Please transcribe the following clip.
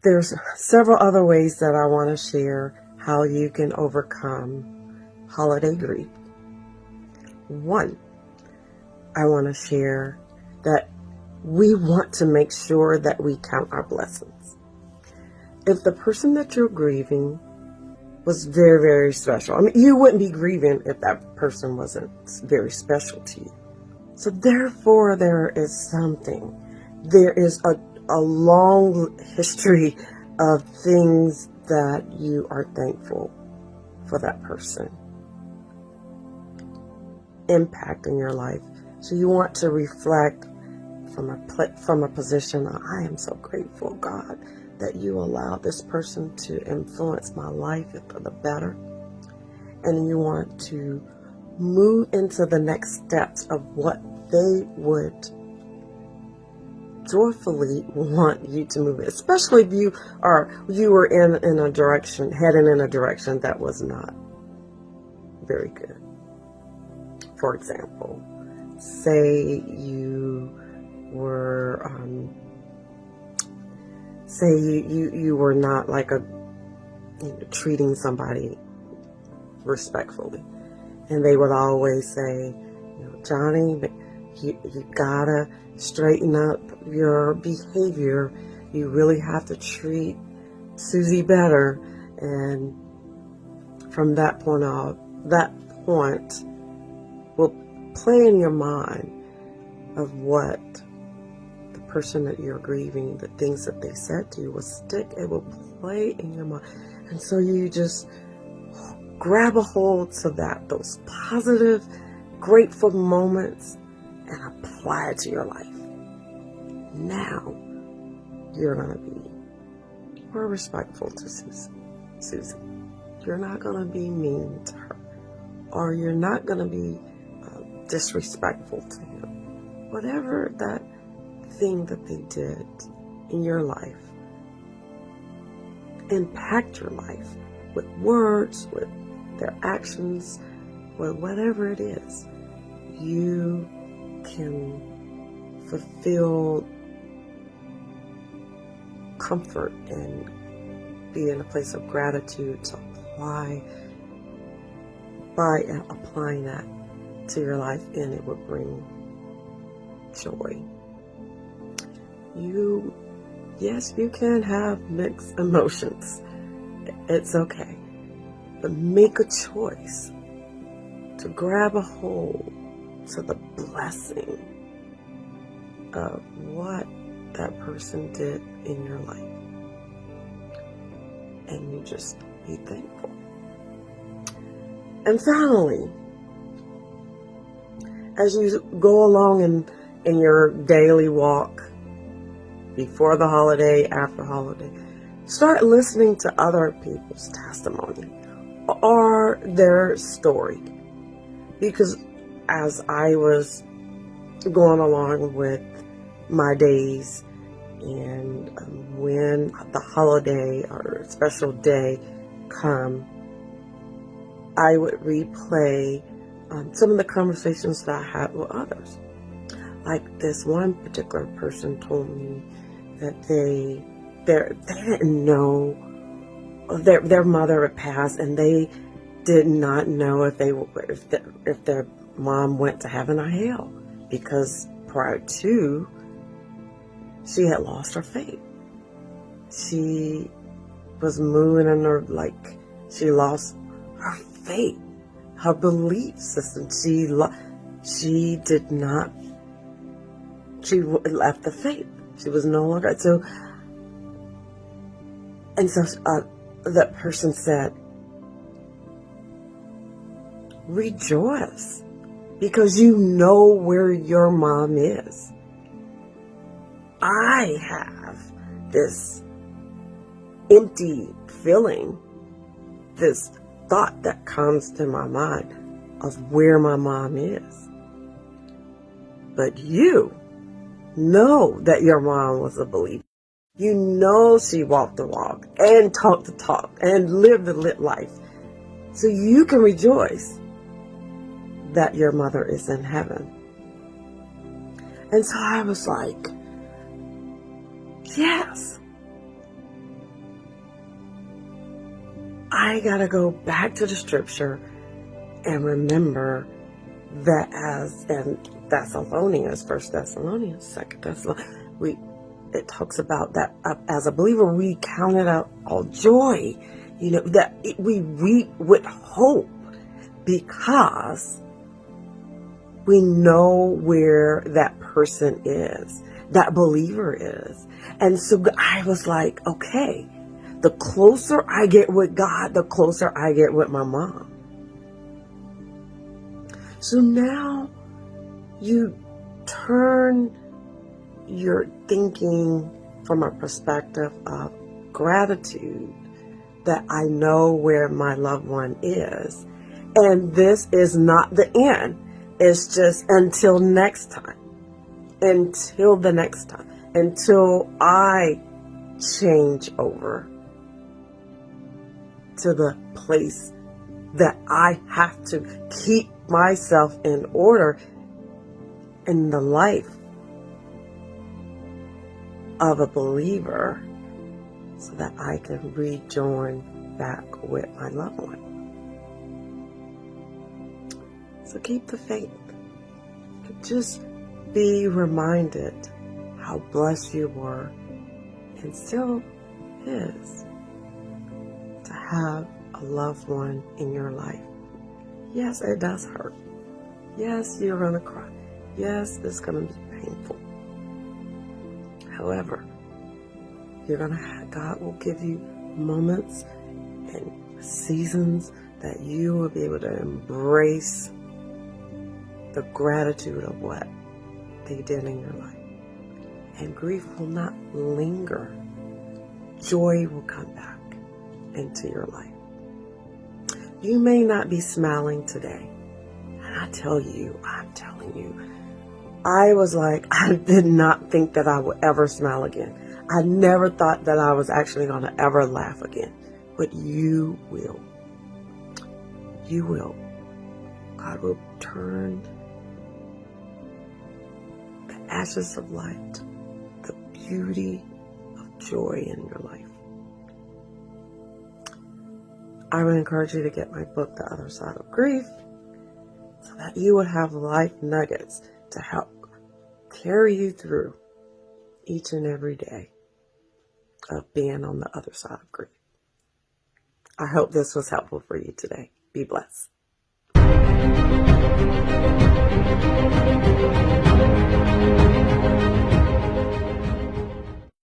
there's several other ways that I want to share how you can overcome holiday grief. One, I want to share that we want to make sure that we count our blessings. If the person that you're grieving was very, very special, I mean, you wouldn't be grieving if that person wasn't very special to you. So therefore, there is a long history of things that you are thankful for that person impacting your life. So you want to reflect from a position of, I am so grateful, God, that you allowed this person to influence my life for the better. And you want to move into the next steps of what they would joyfully want you to move in, especially if you were in a direction, heading in a direction that was not very good. For example, say you were you were not like treating somebody respectfully, and they would always say, Johnny, you gotta straighten up your behavior. You really have to treat Susie better. And from that point will play in your mind of what the person that you're grieving, the things that they said to you will stick. It will play in your mind. And so you just grab a hold to those positive, grateful moments and apply it to your life. Now you're going to be more respectful to Susie. You're not going to be mean to her, or you're not going to be disrespectful to him. Whatever that thing that they did in your life, impact your life with words, with their actions, with whatever it is. You can fulfill comfort and be in a place of gratitude to applying that to your life, and it will bring joy. Yes, you can have mixed emotions. It's okay. But make a choice to grab a hold to the blessing of what that person did in your life. And you just be thankful. And finally, as you go along in your daily walk, before the holiday, after holiday, start listening to other people's testimony or their story. Because as I was going along with my days, and when the holiday or special day come, I would replay some of the conversations that I had with others. Like this one particular person told me that they didn't know their mother had passed, and they did not know if their mom went to heaven or hell, because prior to, she had lost her faith. She was moving in her, she lost her faith, her belief system. She left the faith. She was no longer, so that person said, rejoice, because you know where your mom is. I have this empty feeling, this thought that comes to my mind of where my mom is. But you know that your mom was a believer. You know she walked the walk and talked the talk and lived the lit life. So you can rejoice that your mother is in heaven. And so I was like, yes, I got to go back to the scripture and remember that as in Thessalonians, 1 Thessalonians, 2 Thessalonians, it talks about that as a believer, we count it out all joy, that we weep with hope because we know where that person is, that believer is. And so I was like, okay, the closer I get with God, the closer I get with my mom. So now you turn your thinking from a perspective of gratitude that I know where my loved one is. And this is not the end. It's just until next time. Until the next time. Until I change over to the place that I have to keep myself in order in the life of a believer so that I can rejoin back with my loved one. So keep the faith. Just be reminded how blessed you were and still is to have a loved one in your life. Yes, it does hurt. Yes, you're going to cry. Yes, it's going to be painful. However, God will give you moments and seasons that you will be able to embrace the gratitude of what they did in your life. And grief will not linger. Joy will come back into your life. You may not be smiling today. And I'm telling you, I was like, I did not think that I would ever smile again. I never thought that I was actually going to ever laugh again. But you will. You will. God will turn the ashes of light, the beauty of joy in your life. I would encourage you to get my book, The Other Side of Grief, so that you would have life nuggets to help carry you through each and every day of being on the other side of grief. I hope this was helpful for you today. Be blessed.